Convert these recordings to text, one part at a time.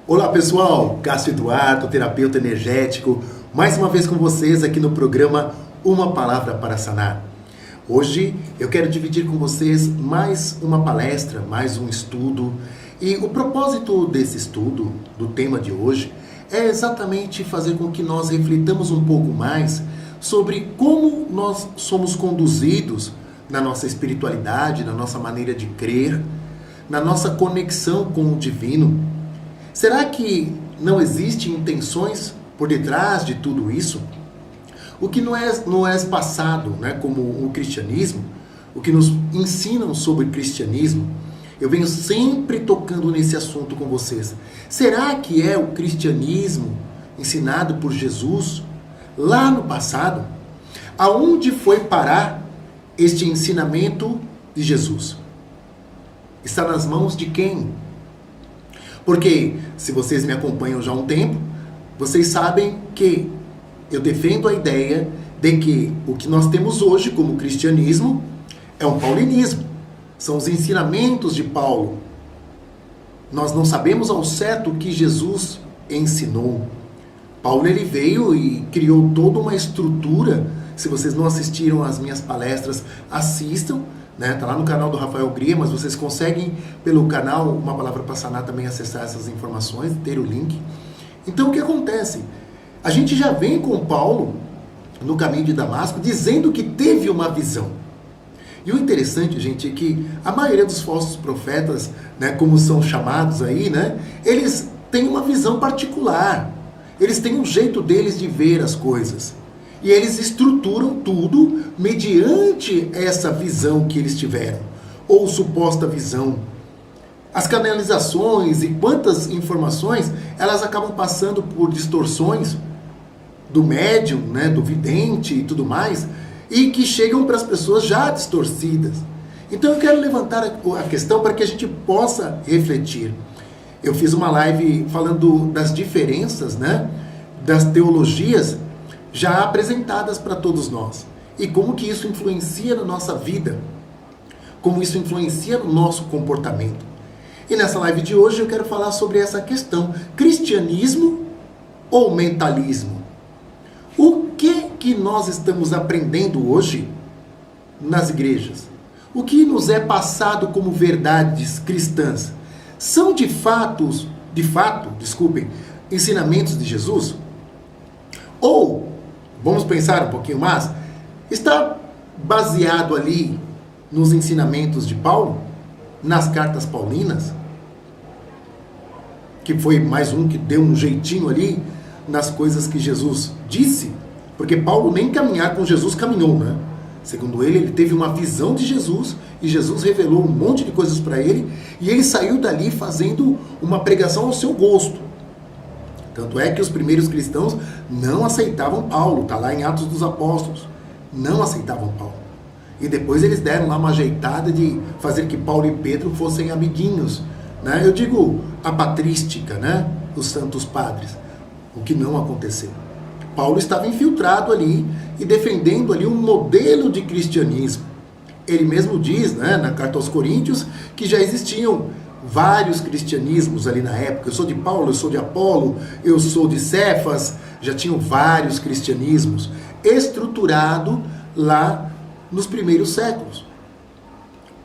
Olá pessoal, Cássio Eduardo, terapeuta energético, mais uma vez com vocês aqui no programa Uma Palavra para Sanar. Hoje eu quero dividir com vocês mais uma palestra, mais um estudo. E o propósito desse estudo, do tema de hoje, é exatamente fazer com que nós reflitamos um pouco mais sobre como nós somos conduzidos na nossa espiritualidade, na nossa maneira de crer, na nossa conexão com o divino. Será que não existem intenções por detrás de tudo isso? O que não é passado, como o cristianismo, o que nos ensinam sobre cristianismo, eu venho sempre tocando nesse assunto com vocês. Será que é o cristianismo ensinado por Jesus lá no passado? Aonde foi parar este ensinamento de Jesus? Está nas mãos de quem? Porque, se vocês me acompanham já há um tempo, vocês sabem que eu defendo a ideia de que o que nós temos hoje como cristianismo é um paulinismo. São os ensinamentos de Paulo. Nós não sabemos ao certo o que Jesus ensinou. Paulo ele veio e criou toda uma estrutura. Se vocês não assistiram às minhas palestras, assistam. Tá lá no canal do Rafael Gria, mas vocês conseguem pelo canal Uma Palavra para Sanar também acessar essas informações, ter o link. Então o que acontece? A gente já vem com Paulo no caminho de Damasco dizendo que teve uma visão. E o interessante, gente, é que a maioria dos falsos profetas, como são chamados aí, eles têm uma visão particular. Eles têm um jeito deles de ver as coisas. E eles estruturam tudo mediante essa visão que eles tiveram, ou suposta visão. As canalizações e quantas informações, elas acabam passando por distorções do médium, do vidente e tudo mais, e que chegam para as pessoas já distorcidas. Então eu quero levantar a questão para que a gente possa refletir. Eu fiz uma live falando das diferenças, das teologias já apresentadas para todos nós. E como que isso influencia na nossa vida. Como isso influencia no nosso comportamento. E nessa live de hoje eu quero falar sobre essa questão. Cristianismo ou mentalismo? O que nós estamos aprendendo hoje nas igrejas? O que nos é passado como verdades cristãs? São de fato, ensinamentos de Jesus? Ou, vamos pensar um pouquinho mais, está baseado ali nos ensinamentos de Paulo, nas cartas paulinas, que foi mais um que deu um jeitinho ali nas coisas que Jesus disse, porque Paulo nem caminhar com Jesus caminhou, Segundo ele teve uma visão de Jesus, e Jesus revelou um monte de coisas para ele, e ele saiu dali fazendo uma pregação ao seu gosto. Tanto é que os primeiros cristãos não aceitavam Paulo, está lá em Atos dos Apóstolos, não aceitavam Paulo. E depois eles deram lá uma ajeitada de fazer que Paulo e Pedro fossem amiguinhos, Eu digo a patrística, os santos padres, o que não aconteceu. Paulo estava infiltrado ali e defendendo ali um modelo de cristianismo. Ele mesmo diz, na carta aos Coríntios, que já existiam vários cristianismos ali na época. Eu sou de Paulo, eu sou de Apolo, eu sou de Cefas. Já tinham vários cristianismos estruturado lá nos primeiros séculos.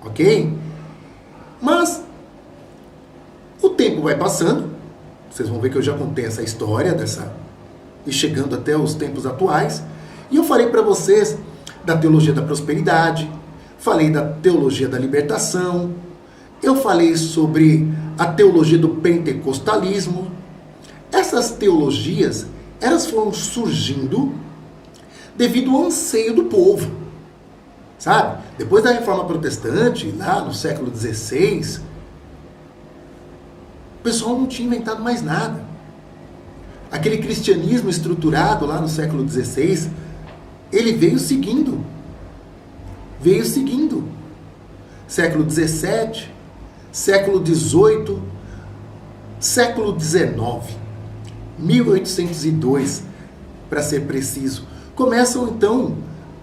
Ok? Mas o tempo vai passando. Vocês vão ver que eu já contei essa história e chegando até os tempos atuais. E eu falei para vocês da teologia da prosperidade, falei da teologia da libertação, eu falei sobre a teologia do pentecostalismo. Essas teologias, elas foram surgindo devido ao anseio do povo. Sabe? Depois da Reforma Protestante, lá no século XVI, o pessoal não tinha inventado mais nada. Aquele cristianismo estruturado lá no século XVI, ele veio seguindo. Século XVII, século XVIII, século XIX, 1802, para ser preciso, começam então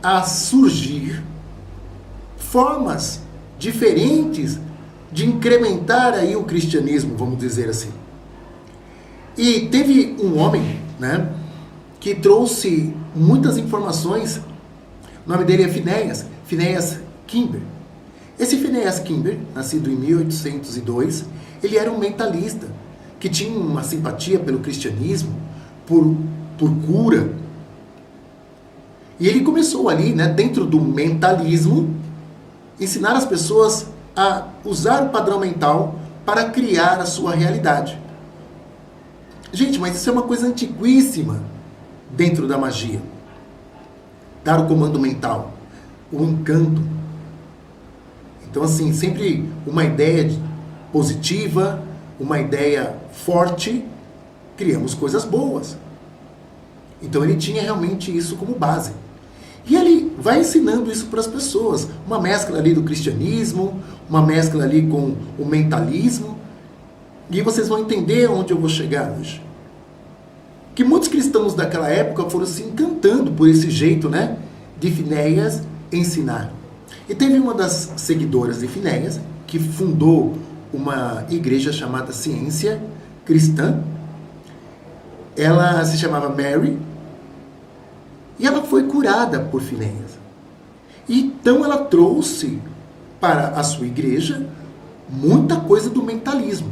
a surgir formas diferentes de incrementar aí o cristianismo, vamos dizer assim. E teve um homem, né, que trouxe muitas informações. O nome dele é Phineas Kimber. Esse Phineas Kimber, nascido em 1802, ele era um mentalista que tinha uma simpatia pelo cristianismo, por cura. E ele começou ali, né, dentro do mentalismo, ensinar as pessoas a usar o padrão mental para criar a sua realidade. Gente, mas isso é uma coisa antiquíssima dentro da magia. Dar o comando mental, o encanto. Então, assim, sempre uma ideia positiva, uma ideia forte, criamos coisas boas. Então ele tinha realmente isso como base. E ele vai ensinando isso para as pessoas. Uma mescla ali do cristianismo, uma mescla ali com o mentalismo. E vocês vão entender onde eu vou chegar hoje. Que muitos cristãos daquela época foram se encantando por esse jeito, né, de Phineas ensinar. E teve uma das seguidoras de Phineas que fundou uma igreja chamada Ciência Cristã. Ela se chamava Mary. E ela foi curada por Phineas. Então ela trouxe para a sua igreja muita coisa do mentalismo.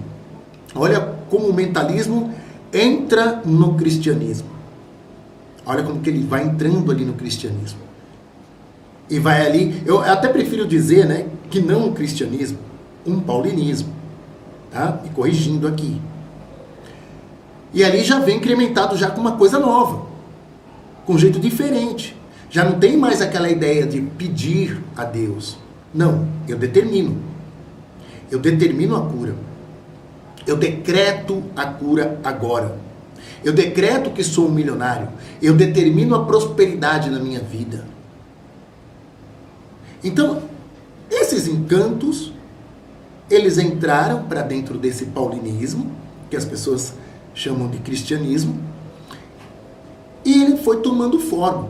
Olha como o mentalismo entra no cristianismo. Olha como que ele vai entrando ali no cristianismo. E vai ali, eu até prefiro dizer, né, que não um cristianismo, um paulinismo. Tá? E corrigindo aqui. E ali já vem incrementado já com uma coisa nova. Com um jeito diferente. Já não tem mais aquela ideia de pedir a Deus. Não, eu determino. Eu determino a cura. Eu decreto a cura agora. Eu decreto que sou um milionário. Eu determino a prosperidade na minha vida. Então, esses encantos, eles entraram para dentro desse paulinismo, que as pessoas chamam de cristianismo, e ele foi tomando forma.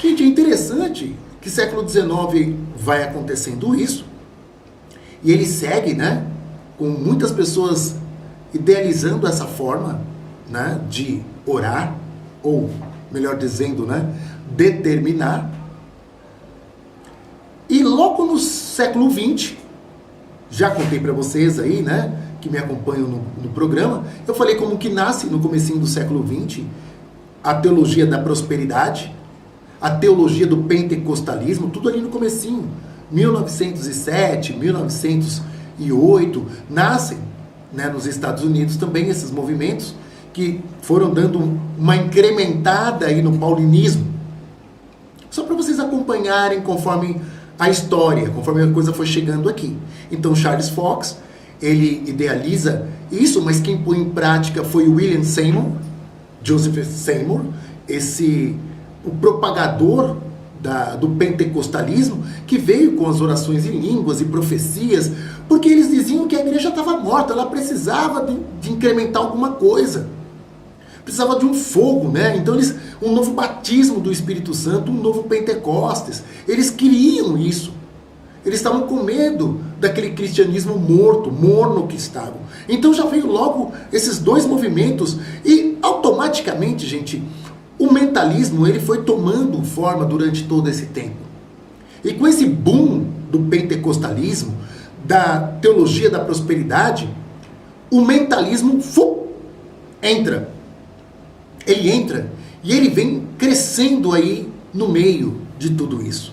Gente, é interessante que século XIX vai acontecendo isso, e ele segue, né, com muitas pessoas idealizando essa forma, né, de orar, ou, melhor dizendo, né, determinar. E logo no século XX, já contei para vocês aí, né, que me acompanham no programa, eu falei como que nasce no comecinho do século XX a teologia da prosperidade, a teologia do pentecostalismo, tudo ali no comecinho. 1907, 1908, nascem, né, nos Estados Unidos também esses movimentos que foram dando uma incrementada aí no paulinismo. Só para vocês acompanharem conforme a história, conforme a coisa foi chegando aqui. Então Charles Fox, ele idealiza isso, mas quem põe em prática foi William Seymour, Joseph Seymour, o propagador do pentecostalismo, que veio com as orações em línguas e profecias, porque eles diziam que a igreja estava morta, ela precisava de incrementar alguma coisa. Precisava de um fogo, né? Então um novo batismo do Espírito Santo, um novo Pentecostes. Eles queriam isso. Eles estavam com medo daquele cristianismo morno que estavam. Então já veio logo esses dois movimentos e automaticamente, gente, o mentalismo ele foi tomando forma durante todo esse tempo. E com esse boom do pentecostalismo, da teologia da prosperidade, o mentalismo entra. Ele entra e ele vem crescendo aí no meio de tudo isso.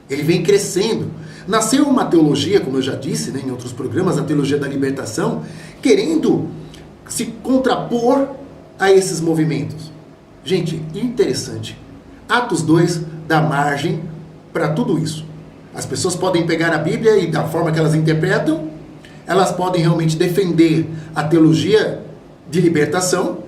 Ele vem crescendo. Nasceu uma teologia, como eu já disse, né, em outros programas, a teologia da libertação, querendo se contrapor a esses movimentos. Gente, interessante. Atos 2 dá margem para tudo isso. As pessoas podem pegar a Bíblia e da forma que elas interpretam, elas podem realmente defender a teologia de libertação.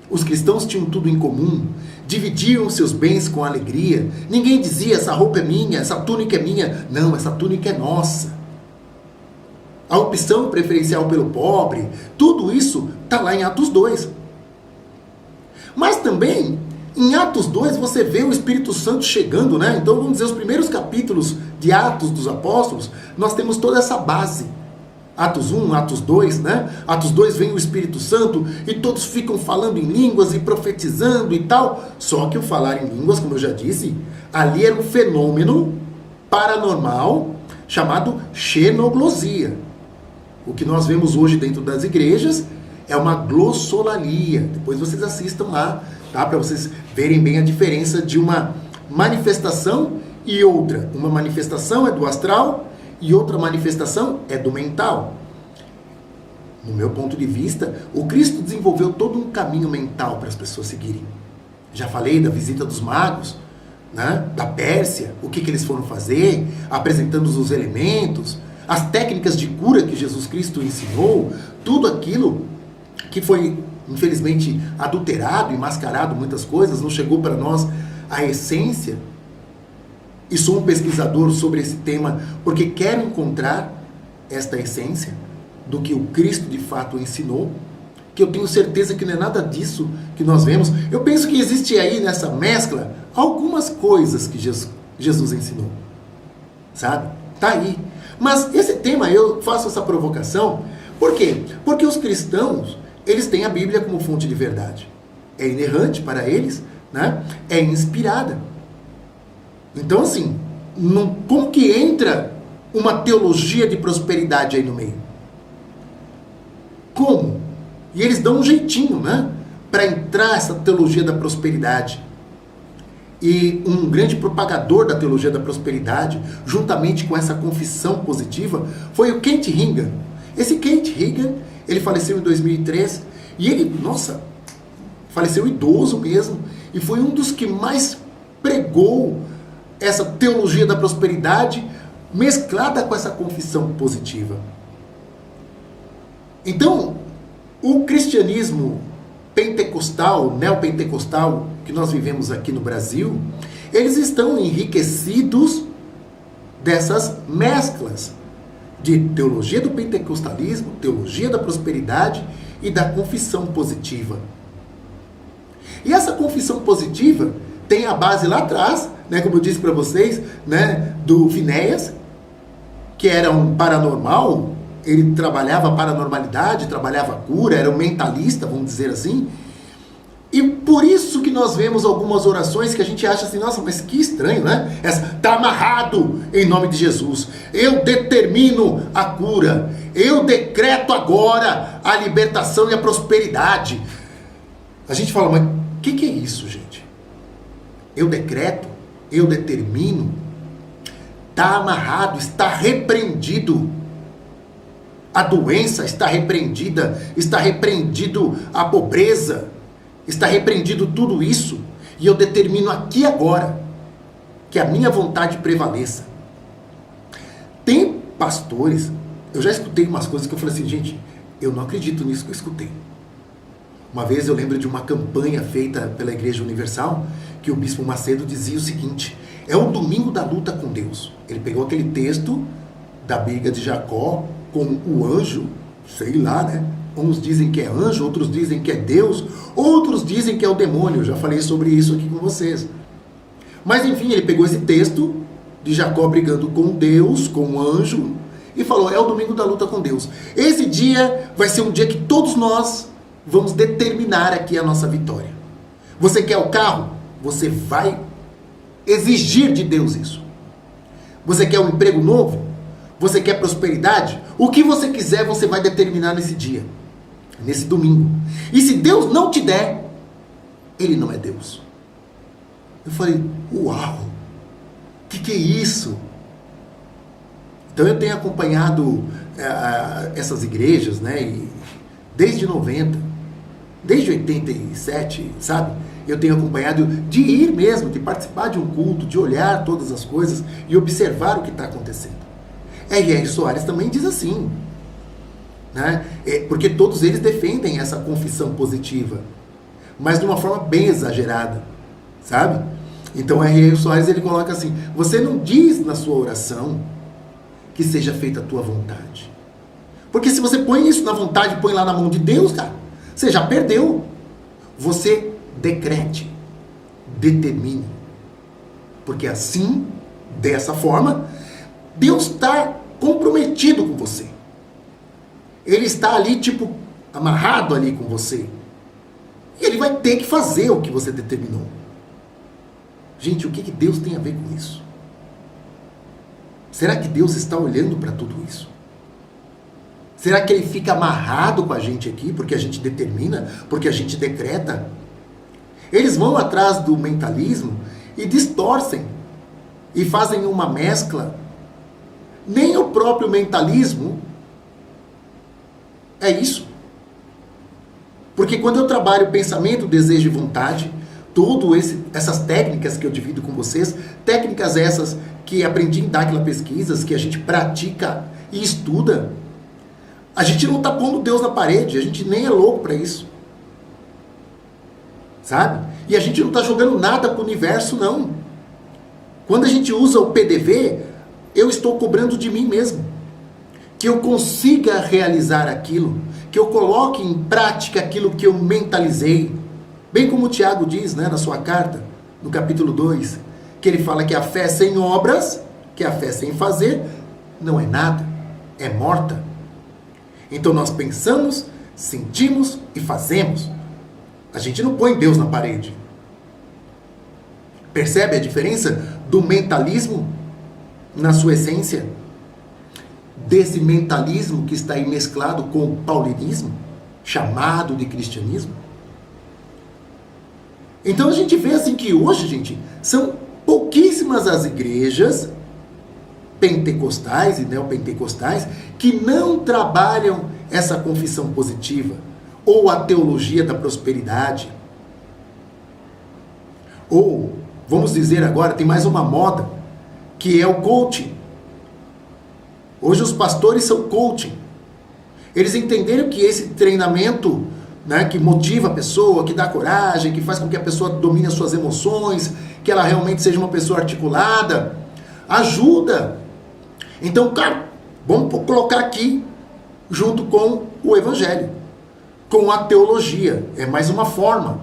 Os cristãos tinham tudo em comum, dividiam seus bens com alegria. Ninguém dizia, essa roupa é minha, essa túnica é minha. Não, essa túnica é nossa. A opção preferencial pelo pobre, tudo isso está lá em Atos 2. Mas também, em Atos 2, você vê o Espírito Santo chegando, né? Então, vamos dizer, os primeiros capítulos de Atos dos Apóstolos, nós temos toda essa base. Atos 1, Atos 2, né? Atos 2 vem o Espírito Santo e todos ficam falando em línguas e profetizando e tal. Só que o falar em línguas, como eu já disse, ali era um fenômeno paranormal chamado xenoglosia. O que nós vemos hoje dentro das igrejas é uma glossolalia. Depois vocês assistam lá, tá? Para vocês verem bem a diferença de uma manifestação e outra. Uma manifestação é do astral e outra manifestação é do mental. No meu ponto de vista, o Cristo desenvolveu todo um caminho mental para as pessoas seguirem. Já falei da visita dos magos, né? Da Pérsia, o que eles foram fazer, apresentando os elementos, as técnicas de cura que Jesus Cristo ensinou, tudo aquilo que foi, infelizmente, adulterado e mascarado, muitas coisas, não chegou para nós a essência. E sou um pesquisador sobre esse tema porque quero encontrar esta essência do que o Cristo de fato ensinou, que eu tenho certeza que não é nada disso que nós vemos. Eu penso que existe aí nessa mescla algumas coisas que Jesus ensinou, sabe? Tá aí. Mas esse tema, eu faço essa provocação, por quê? Porque os cristãos, eles têm a Bíblia como fonte de verdade. É inerrante para eles, né? É inspirada. Então, assim, como que entra uma teologia de prosperidade aí no meio? Como? E eles dão um jeitinho, né? Para entrar essa teologia da prosperidade. E um grande propagador da teologia da prosperidade, juntamente com essa confissão positiva, foi o Kent Reagan. Esse Kent Reagan, ele faleceu em 2003, e ele, nossa, faleceu idoso mesmo, e foi um dos que mais pregou essa teologia da prosperidade mesclada com essa confissão positiva. Então, o cristianismo pentecostal, neopentecostal, que nós vivemos aqui no Brasil, eles estão enriquecidos dessas mesclas de teologia do pentecostalismo, teologia da prosperidade e da confissão positiva. E essa confissão positiva tem a base lá atrás, né, como eu disse para vocês, né, do Finéias, que era um paranormal, ele trabalhava a paranormalidade, trabalhava a cura, era um mentalista, vamos dizer assim. E por isso que nós vemos algumas orações que a gente acha assim, nossa, mas que estranho, né? Essa, tá amarrado em nome de Jesus. Eu determino a cura. Eu decreto agora a libertação e a prosperidade. A gente fala, mas o que é isso, gente? Eu decreto, eu determino, está amarrado, está repreendido. A doença está repreendida, está repreendido a pobreza, está repreendido tudo isso. E eu determino aqui agora que a minha vontade prevaleça. Tem pastores, eu já escutei umas coisas que eu falei assim, gente, eu não acredito nisso que eu escutei. Uma vez eu lembro de uma campanha feita pela Igreja Universal, que o Bispo Macedo dizia o seguinte, é o domingo da luta com Deus. Ele pegou aquele texto da briga de Jacó com o anjo, sei lá, né? Uns dizem que é anjo, outros dizem que é Deus, outros dizem que é o demônio. Eu já falei sobre isso aqui com vocês. Mas enfim, ele pegou esse texto de Jacó brigando com Deus, com o anjo, e falou, é o domingo da luta com Deus. Esse dia vai ser um dia que todos nós vamos determinar aqui a nossa vitória. Você quer o carro? Você vai exigir de Deus isso. Você quer um emprego novo? Você quer prosperidade? O que você quiser, você vai determinar nesse dia, nesse domingo. E se Deus não te der, Ele não é Deus. Eu falei, uau, que é isso? Então eu tenho acompanhado essas igrejas, né, e desde 90, desde 87, sabe? Eu tenho acompanhado de ir mesmo, de participar de um culto, de olhar todas as coisas e observar o que está acontecendo. R.R. Soares também diz assim, né? Porque todos eles defendem essa confissão positiva, mas de uma forma bem exagerada, sabe? Então R.R. Soares ele coloca assim, você não diz na sua oração que seja feita a tua vontade. Porque se você põe isso na vontade, põe lá na mão de Deus, cara, você já perdeu. Você decrete, determine. Porque assim, dessa forma, Deus está comprometido com você. ele está ali, tipo, amarrado ali com você. E ele vai ter que fazer o que você determinou. Gente, o que Deus tem a ver com isso? Será que Deus está olhando para tudo isso? Será que ele fica amarrado com a gente aqui, porque a gente determina, porque a gente decreta? Eles vão atrás do mentalismo e distorcem, e fazem uma mescla. Nem o próprio mentalismo é isso. Porque quando eu trabalho pensamento, desejo e vontade, essas técnicas que eu divido com vocês, técnicas essas que aprendi em Dáquila Pesquisas, que a gente pratica e estuda, a gente não está pondo Deus na parede, a gente nem é louco para isso. Sabe? E a gente não está jogando nada para o universo, não. Quando a gente usa o PDV, eu estou cobrando de mim mesmo. Que eu consiga realizar aquilo, que eu coloque em prática aquilo que eu mentalizei. Bem como o Tiago diz, né, na sua carta, no capítulo 2, que ele fala que a fé sem obras, que a fé sem fazer, não é nada, é morta. Então nós pensamos, sentimos e fazemos. A gente não põe Deus na parede. Percebe a diferença do mentalismo na sua essência? Desse mentalismo que está aí mesclado com o paulinismo, chamado de cristianismo? Então a gente vê assim que hoje, gente, são pouquíssimas as igrejas pentecostais e neopentecostais que não trabalham essa confissão positiva ou a teologia da prosperidade. Ou, vamos dizer agora, tem mais uma moda, que é o coaching. Hoje os pastores são coaching. Eles entenderam que esse treinamento, né, que motiva a pessoa, que dá coragem, que faz com que a pessoa domine as suas emoções, que ela realmente seja uma pessoa articulada, ajuda. Então, cara, vamos colocar aqui junto com o evangelho, com a teologia. É mais uma forma.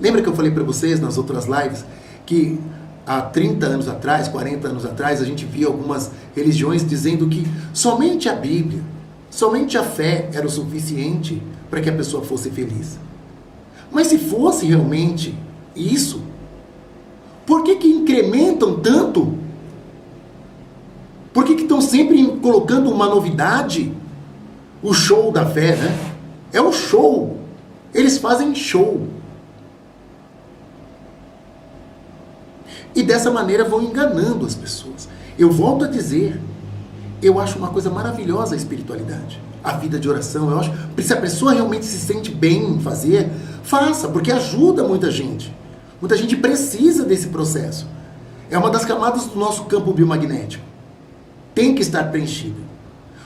Lembra que eu falei para vocês nas outras lives que há 30 anos atrás, 40 anos atrás, a gente via algumas religiões dizendo que somente a Bíblia, somente a fé era o suficiente para que a pessoa fosse feliz. Mas se fosse realmente isso, por que incrementam tanto? Por que estão sempre colocando uma novidade? O show da fé, né? É o show. Eles fazem show. E dessa maneira vão enganando as pessoas. Eu volto a dizer, eu acho uma coisa maravilhosa a espiritualidade, a vida de oração. Eu acho, se a pessoa realmente se sente bem em fazer, faça, porque ajuda muita gente. Muita gente precisa desse processo. É uma das camadas do nosso campo biomagnético. Tem que estar preenchida.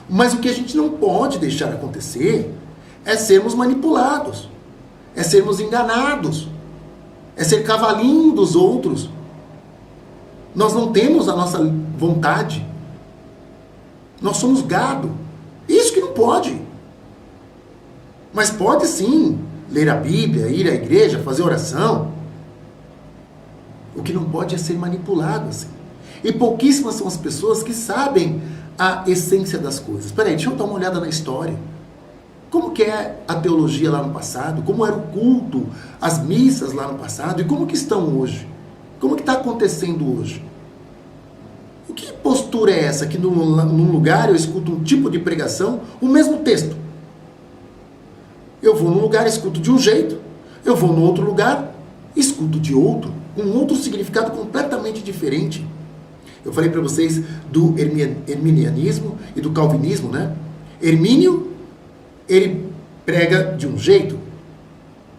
Mas o que a gente não pode deixar acontecer é sermos manipulados, é sermos enganados, é ser cavalinho dos outros. Nós não temos a nossa vontade. Nós somos gado. Isso que não pode. Mas pode sim ler a Bíblia, ir à igreja, fazer oração. O que não pode é ser manipulado assim. E pouquíssimas são as pessoas que sabem a essência das coisas. Espera aí, deixa eu dar uma olhada na história. Como que é a teologia lá no passado? Como era o culto, as missas lá no passado? E como que estão hoje? Como que está acontecendo hoje? Que postura é essa? Que num lugar eu escuto um tipo de pregação, o mesmo texto. Eu vou num lugar, escuto de um jeito. Eu vou num outro lugar, escuto de outro. Um outro significado completamente diferente. Eu falei para vocês do herminianismo e do calvinismo, né? Hermínio, ele prega de um jeito.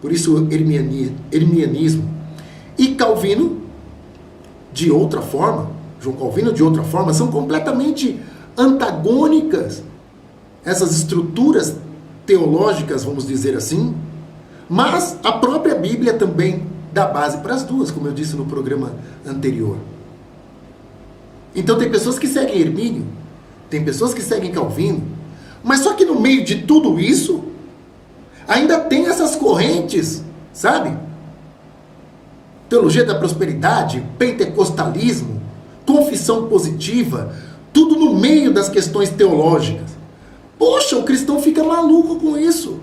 Por isso, herminianismo. E Calvino, de outra forma. João Calvino, de outra forma, são completamente antagônicas. Essas estruturas teológicas, vamos dizer assim. Mas a própria Bíblia também dá base para as duas, como eu disse no programa anterior. Então tem pessoas que seguem Hermínio, tem pessoas que seguem Calvino, mas só que no meio de tudo isso, ainda tem essas correntes, sabe? Teologia da prosperidade, pentecostalismo, confissão positiva, tudo no meio das questões teológicas. Poxa, o cristão fica maluco com isso.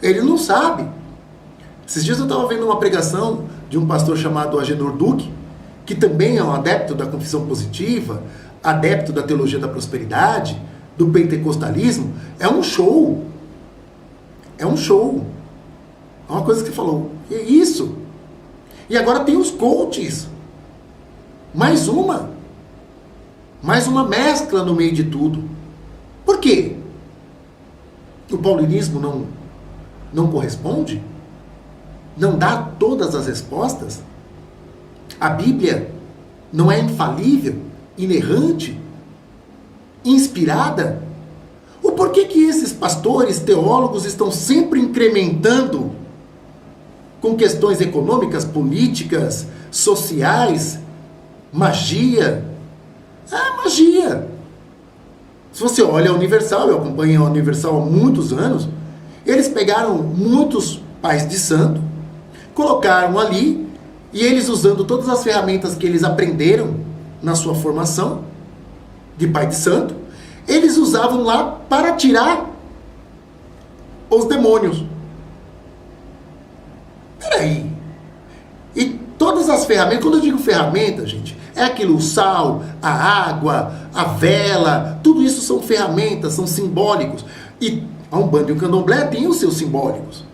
Ele não sabe. Esses dias eu estava vendo uma pregação de um pastor chamado Agenor Duque, que também é um adepto da confissão positiva, adepto da teologia da prosperidade, do pentecostalismo. É um show. É um show. É uma coisa que você falou. É isso. E agora tem os coaches. Mais uma. Mais uma mescla no meio de tudo. Por quê? O paulinismo não corresponde? Não dá todas as respostas? A Bíblia não é infalível, inerrante, inspirada? O porquê que esses pastores, teólogos estão sempre incrementando com questões econômicas, políticas, sociais, magia? Ah, magia! Se você olha a Universal, eu acompanho a Universal há muitos anos, eles pegaram muitos pais de santo, colocaram ali, e eles usando todas as ferramentas que eles aprenderam na sua formação de pai de santo, eles usavam lá para tirar os demônios. Peraí. E todas as ferramentas, quando eu digo ferramenta, gente, é aquilo, o sal, a água, a vela, tudo isso são ferramentas, são simbólicos. E a Umbanda e o Candomblé têm os seus simbólicos,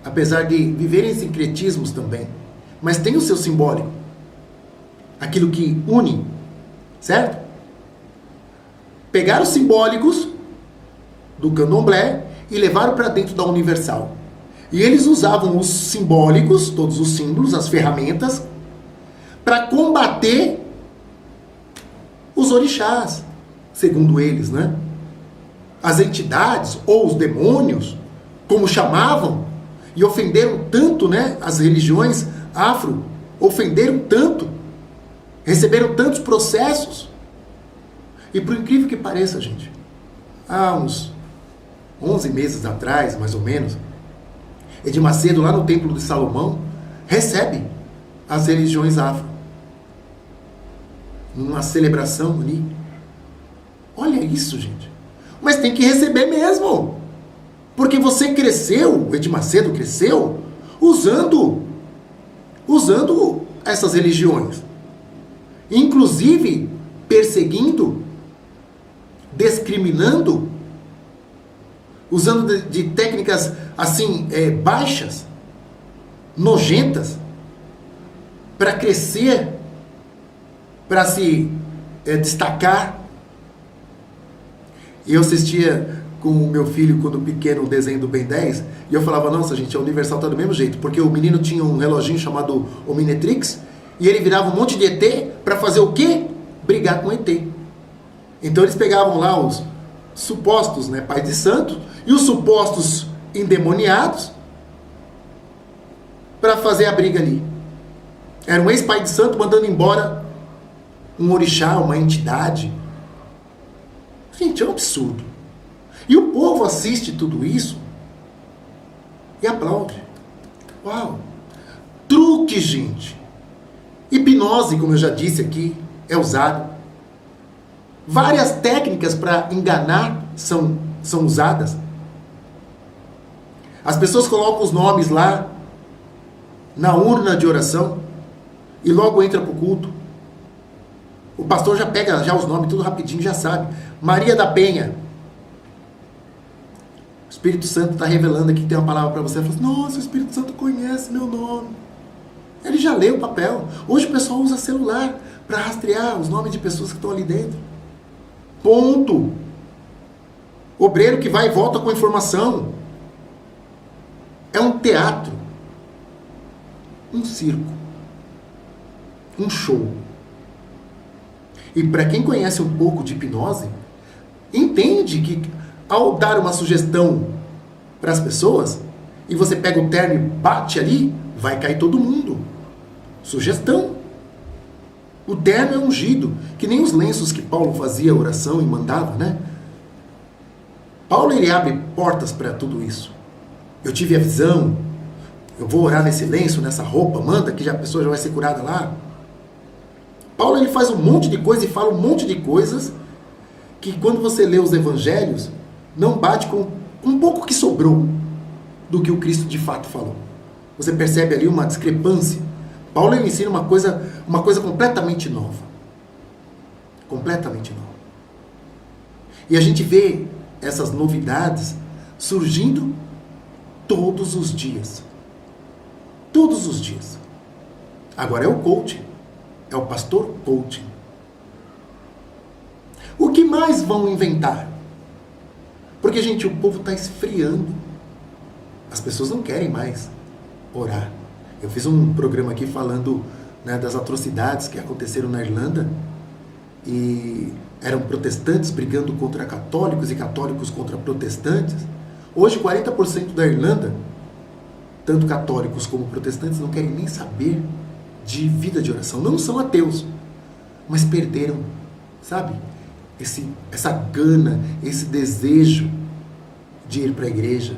apesar de viverem sincretismos também. Mas tem o seu simbólico, aquilo que une, certo? Pegaram os simbólicos do Candomblé e levaram para dentro da Universal. E eles usavam os simbólicos, todos os símbolos, as ferramentas, para combater os orixás, segundo eles, né? As entidades, ou os demônios, como chamavam, e ofenderam tanto, né, as religiões afro, ofenderam tanto, receberam tantos processos. E por incrível que pareça, gente, há uns 11 meses atrás, mais ou menos, Edir Macedo, lá no Templo de Salomão, recebe as religiões afro. Numa celebração ali. Olha isso, gente. Mas tem que receber mesmo. Porque você cresceu, Edir Macedo cresceu, usando essas religiões. Inclusive, perseguindo, discriminando, usando de técnicas assim, baixas, nojentas, para crescer, para se destacar. E eu assistia com o meu filho, quando pequeno, o desenho do Ben 10, e eu falava, nossa gente, a Universal tá do mesmo jeito, porque o menino tinha um reloginho chamado Omnitrix, e ele virava um monte de ET para fazer o quê? Brigar com ET. Então eles pegavam lá os supostos, né, pais de santo, e os supostos endemoniados, para fazer a briga ali. Era um ex-pai de santo mandando embora um orixá, uma entidade. Gente, é um absurdo. E o povo assiste tudo isso e aplaude. Uau! Truque, gente. Hipnose, como eu já disse aqui, é usado. Várias técnicas para enganar são usadas. As pessoas colocam os nomes lá na urna de oração e logo entra para o culto. O pastor já pega já os nomes tudo rapidinho, já sabe. Maria da Penha. O Espírito Santo está revelando aqui que tem uma palavra para você. Ela fala assim, nossa, o Espírito Santo conhece meu nome. Ele já leu o papel. Hoje o pessoal usa celular para rastrear os nomes de pessoas que estão ali dentro. Ponto. Obreiro que vai e volta com informação. É um teatro. Um circo. Um show. E para quem conhece um pouco de hipnose, entende que ao dar uma sugestão para as pessoas, e você pega o terno e bate ali, vai cair todo mundo. Sugestão. O terno é ungido, que nem os lenços que Paulo fazia oração e mandava, né? Paulo, ele abre portas para tudo isso. Eu tive a visão, eu vou orar nesse lenço, nessa roupa, manda que a pessoa já vai ser curada lá. Paulo, ele faz um monte de coisa e fala um monte de coisas que quando você lê os evangelhos, não bate com um pouco que sobrou do que o Cristo de fato falou. Você percebe ali uma discrepância. Paulo ele ensina uma coisa completamente nova. Completamente nova. E a gente vê essas novidades surgindo todos os dias. Todos os dias. Agora é o coaching. É o pastor coaching. O que mais vão inventar? Porque, gente, o povo está esfriando. As pessoas não querem mais orar. Eu fiz um programa aqui falando, né, das atrocidades que aconteceram na Irlanda. E eram protestantes brigando contra católicos e católicos contra protestantes. Hoje, 40% da Irlanda, tanto católicos como protestantes, não querem nem saber de vida de oração. Não são ateus, mas perderam, sabe? Essa gana, esse desejo de ir para a igreja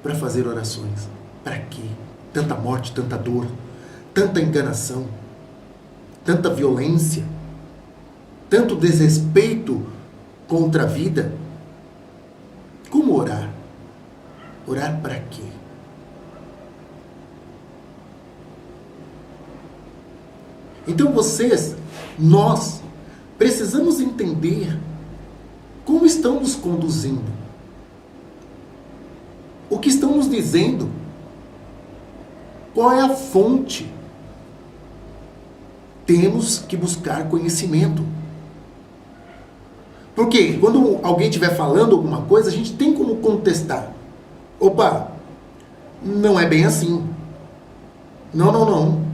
para fazer orações. Para quê? Tanta morte, tanta dor, tanta enganação, tanta violência, tanto desrespeito contra a vida. Como orar? Orar para quê? Então nós precisamos entender como estão nos conduzindo. O que estão nos dizendo? Qual é a fonte? Temos que buscar conhecimento. Porque quando alguém estiver falando alguma coisa, a gente tem como contestar. Opa, não é bem assim. Não.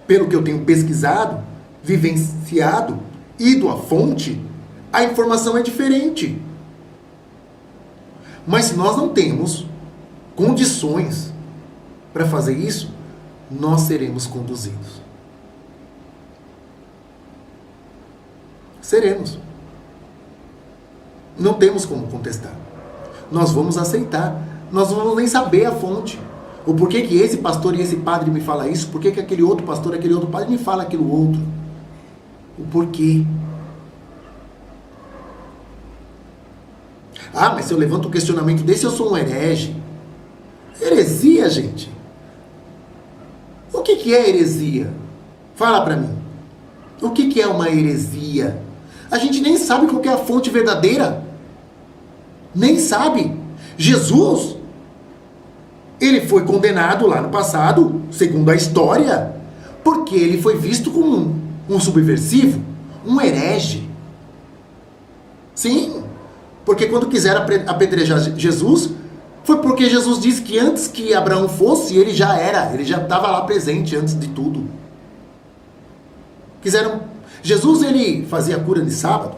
Pelo que eu tenho pesquisado, vivenciado, ido à fonte, a informação é diferente. Mas se nós não temos condições para fazer isso, nós seremos conduzidos. Seremos. Não temos como contestar. Nós vamos aceitar. Nós não vamos nem saber a fonte. O porquê que esse pastor e esse padre me fala isso, porquê que aquele outro pastor e aquele outro padre me fala aquilo outro. O porquê. Ah, mas se eu levanto um questionamento desse, eu sou um herege. Heresia, gente. O que é heresia? Fala pra mim. O que é uma heresia? A gente nem sabe qual que é a fonte verdadeira. Nem sabe. Jesus, ele foi condenado lá no passado, segundo a história, porque ele foi visto como um subversivo, um herege. Sim, porque quando quiseram apedrejar Jesus, foi porque Jesus disse que antes que Abraão fosse, ele já estava lá presente antes de tudo. Jesus, ele fazia cura de sábado.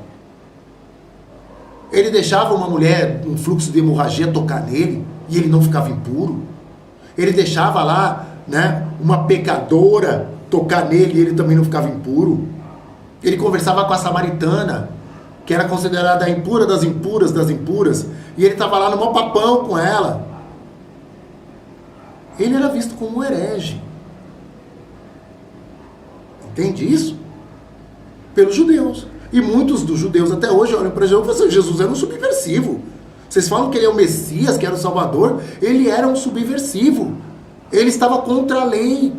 Ele deixava uma mulher, um fluxo de hemorragia tocar nele, e ele não ficava impuro. Ele deixava lá, né, uma pecadora tocar nele, e ele também não ficava impuro. Ele conversava com a samaritana, que era considerada a impura das impuras das impuras, e ele estava lá no maior papão com ela. Ele era visto como um herege. Entende isso? Pelos judeus. E muitos dos judeus até hoje olham para Jesus e falam assim, Jesus era um subversivo. Vocês falam que ele é o Messias, que era o Salvador. Ele era um subversivo. Ele estava contra a lei,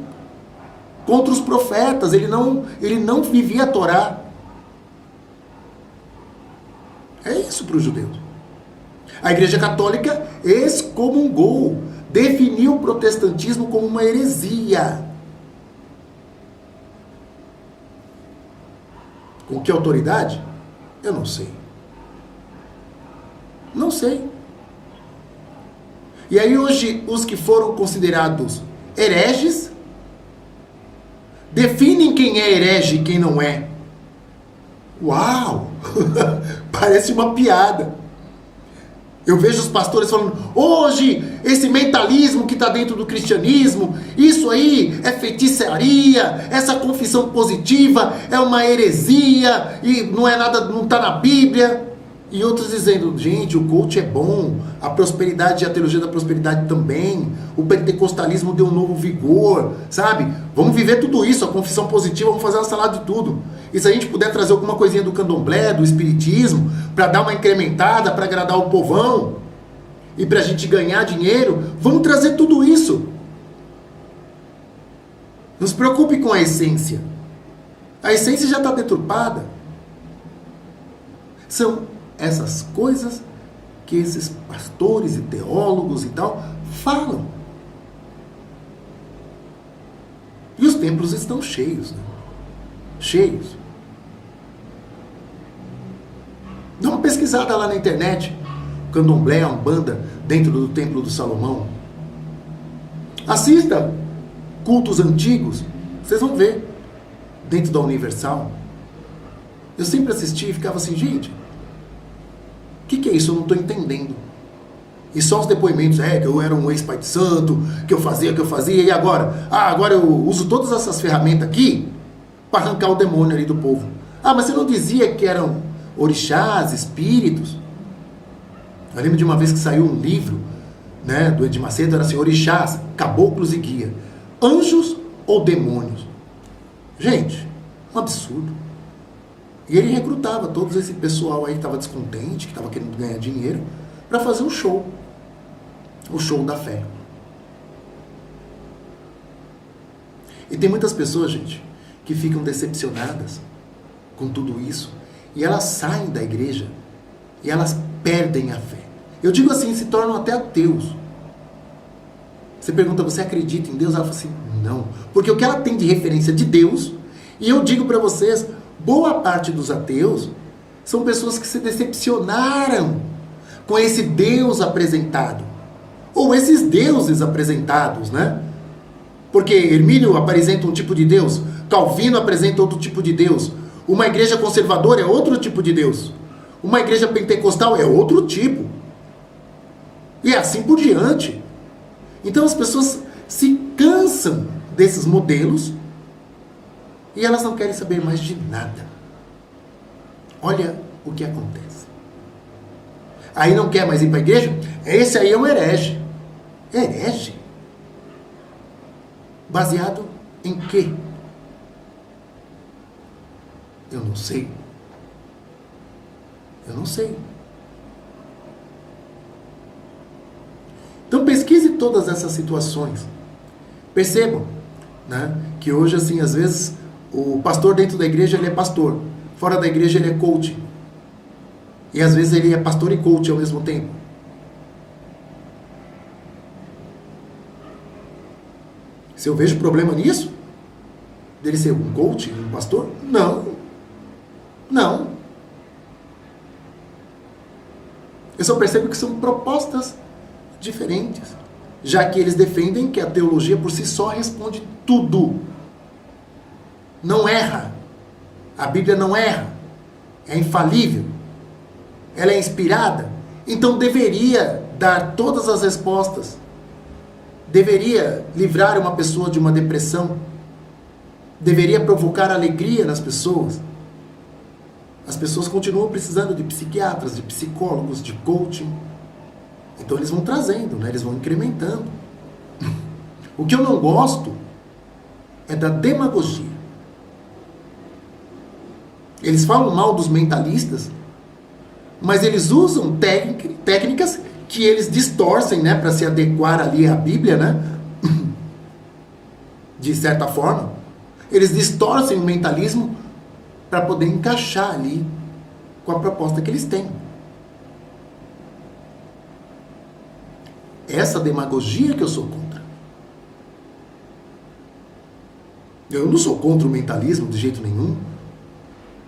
contra os profetas. Ele não vivia a Torá. É isso para os judeus. A Igreja Católica excomungou, definiu o protestantismo como uma heresia. Com que autoridade? Eu não sei. Não sei. E aí hoje os que foram considerados hereges definem quem é herege e quem não é. Uau! Parece uma piada. Eu vejo os pastores falando, hoje, esse mentalismo que está dentro do cristianismo, isso aí é feitiçaria, essa confissão positiva é uma heresia, e não é nada, não está na Bíblia. E outros dizendo, gente, o coach é bom, a prosperidade e a teologia da prosperidade também, o pentecostalismo deu um novo vigor, sabe? Vamos viver tudo isso, a confissão positiva, vamos fazer uma salada de tudo. E se a gente puder trazer alguma coisinha do candomblé, do espiritismo, para dar uma incrementada, para agradar o povão, e para a gente ganhar dinheiro, vamos trazer tudo isso. Não se preocupe com a essência. A essência já está deturpada. São essas coisas que esses pastores e teólogos e tal falam. E os templos estão cheios, né? Cheios. Dá uma pesquisada lá na internet. Candomblé, Umbanda, dentro do Templo do Salomão. Assista cultos antigos, vocês vão ver. Dentro da Universal. Eu sempre assisti e ficava assim, gente, o que é isso? Eu não estou entendendo. E só os depoimentos, que eu era um ex-pai de santo, que eu fazia, e agora? Agora eu uso todas essas ferramentas aqui para arrancar o demônio ali do povo. Mas você não dizia que eram orixás, espíritos? Eu lembro de uma vez que saiu um livro, né, do Edir Macedo, era assim, orixás, caboclos e guia, anjos ou demônios? Gente, um absurdo. E ele recrutava todo esse pessoal aí que estava descontente, que estava querendo ganhar dinheiro, para fazer um show. O show da fé. E tem muitas pessoas, gente, que ficam decepcionadas com tudo isso. E elas saem da igreja e elas perdem a fé. Eu digo assim, se tornam até ateus. Você pergunta, você acredita em Deus? Ela fala assim, não. Porque o que ela tem de referência de Deus, e eu digo para vocês, boa parte dos ateus são pessoas que se decepcionaram com esse Deus apresentado. Ou esses deuses apresentados, né? Porque Hermínio apresenta um tipo de Deus, Calvino apresenta outro tipo de Deus, uma igreja conservadora é outro tipo de Deus, uma igreja pentecostal é outro tipo. E assim por diante. Então as pessoas se cansam desses modelos e elas não querem saber mais de nada. Olha o que acontece. Aí não quer mais ir para a igreja? Esse aí é um herege. Herege? Baseado em quê? Eu não sei. Eu não sei. Então pesquise todas essas situações. Percebam, né, que hoje, assim, às vezes, o pastor dentro da igreja, ele é pastor. Fora da igreja, ele é coach. E às vezes ele é pastor e coach ao mesmo tempo. Se eu vejo problema nisso, dele ser um coach, um pastor, não. Não. Eu só percebo que são propostas diferentes, já que eles defendem que a teologia por si só responde tudo. Não erra. A Bíblia não erra. É infalível. Ela é inspirada. Então deveria dar todas as respostas. Deveria livrar uma pessoa de uma depressão. Deveria provocar alegria nas pessoas. As pessoas continuam precisando de psiquiatras, de psicólogos, de coaching. Então eles vão trazendo, né? Eles vão incrementando. O que eu não gosto é da demagogia. Eles falam mal dos mentalistas, mas eles usam técnicas que eles distorcem, né, para se adequar ali à Bíblia, né? De certa forma. Eles distorcem o mentalismo para poder encaixar ali com a proposta que eles têm. Essa demagogia que eu sou contra. Eu não sou contra o mentalismo de jeito nenhum.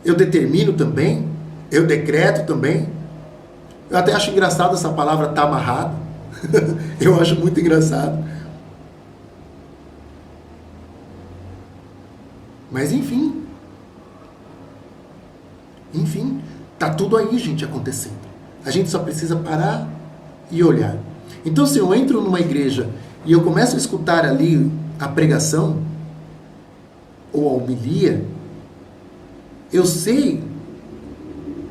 Eu determino também, eu decreto também. Eu até acho engraçado essa palavra tá amarrado. Eu acho muito engraçado. Mas enfim, tá tudo aí, gente, acontecendo. A gente só precisa parar e olhar. Então, se eu entro numa igreja e eu começo a escutar ali a pregação ou a homilia, eu sei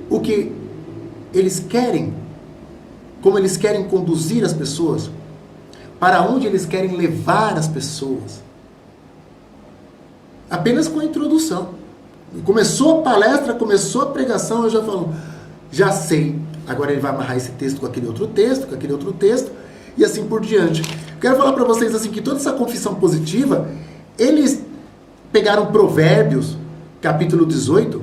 o que eles querem, como eles querem conduzir as pessoas, para onde eles querem levar as pessoas. Apenas com a introdução. Começou a palestra, começou a pregação, eu já falo, já sei. Agora ele vai amarrar esse texto com aquele outro texto, e assim por diante. Quero falar para vocês assim, que toda essa confissão positiva, eles pegaram Provérbios, capítulo 18,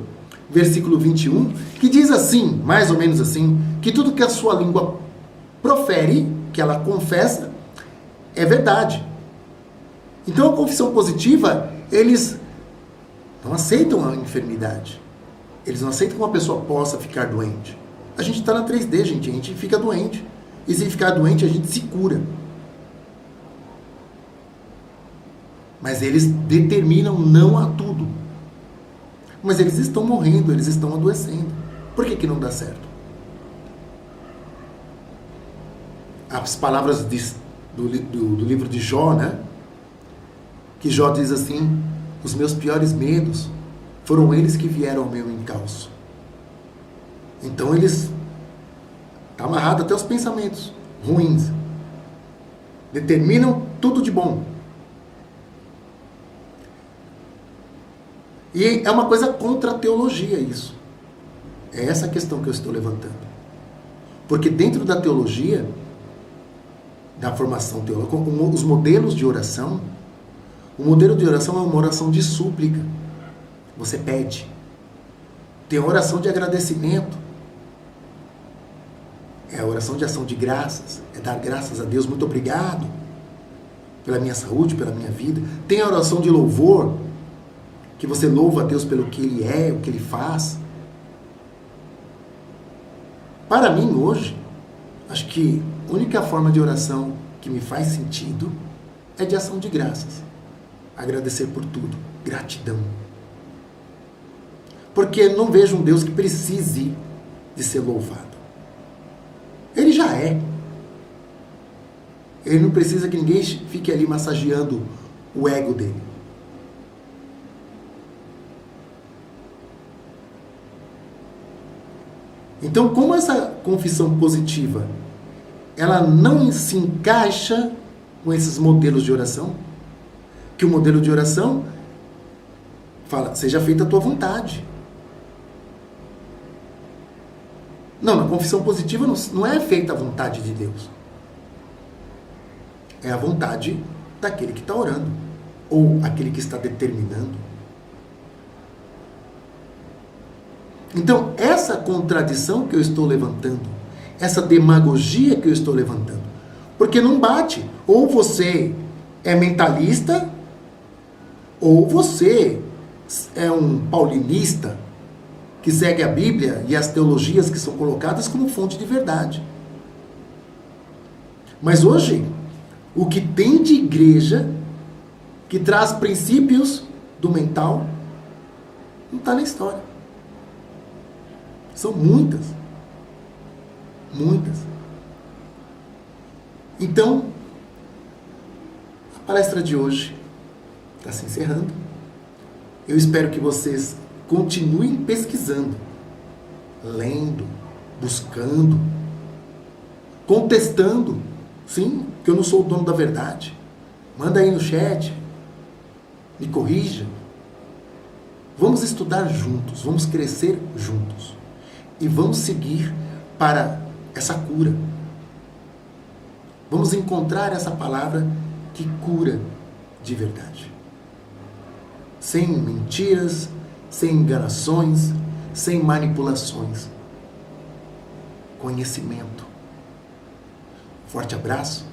versículo 21, que diz assim, mais ou menos assim, que tudo que a sua língua profere, que ela confessa, é verdade. Então a confissão positiva, eles não aceitam a enfermidade. Eles não aceitam que uma pessoa possa ficar doente. A gente está na 3D, gente, a gente fica doente. E se ficar doente, a gente se cura. Mas eles determinam não a tudo. Mas eles estão morrendo, eles estão adoecendo. Por que não dá certo? As palavras do livro de Jó, né? Que Jó diz assim, os meus piores medos foram eles que vieram ao meu encalço. Então eles... Está amarrado até os pensamentos ruins. Determinam tudo de bom. E é uma coisa contra a teologia isso. É essa a questão que eu estou levantando. Porque dentro da teologia, da formação teológica, os modelos de oração, o modelo de oração é uma oração de súplica. Você pede. Tem a oração de agradecimento. É a oração de ação de graças. É dar graças a Deus. Muito obrigado pela minha saúde, pela minha vida. Tem a oração de louvor, que você louva a Deus pelo que Ele é, o que Ele faz. Para mim, hoje, acho que a única forma de oração que me faz sentido é de ação de graças. Agradecer por tudo. Gratidão. Porque não vejo um Deus que precise de ser louvado. Ele já é. Ele não precisa que ninguém fique ali massageando o ego dele. Então, como essa confissão positiva, ela não se encaixa com esses modelos de oração, que o modelo de oração fala, seja feita a tua vontade. Não, na confissão positiva não é feita a vontade de Deus. É a vontade daquele que está orando, ou aquele que está determinando. Então, essa contradição que eu estou levantando, essa demagogia que eu estou levantando, porque não bate. Ou você é mentalista, ou você é um paulinista que segue a Bíblia e as teologias que são colocadas como fonte de verdade. Mas hoje, o que tem de igreja que traz princípios do mental não está na história. São muitas. Muitas. Então, a palestra de hoje está se encerrando. Eu espero que vocês continuem pesquisando, lendo, buscando, contestando. Sim, que eu não sou o dono da verdade. Manda aí no chat, me corrija. Vamos estudar juntos, vamos crescer juntos. E vamos seguir para essa cura. Vamos encontrar essa palavra que cura de verdade. Sem mentiras, sem enganações, sem manipulações. Conhecimento. Forte abraço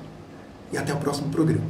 e até o próximo programa.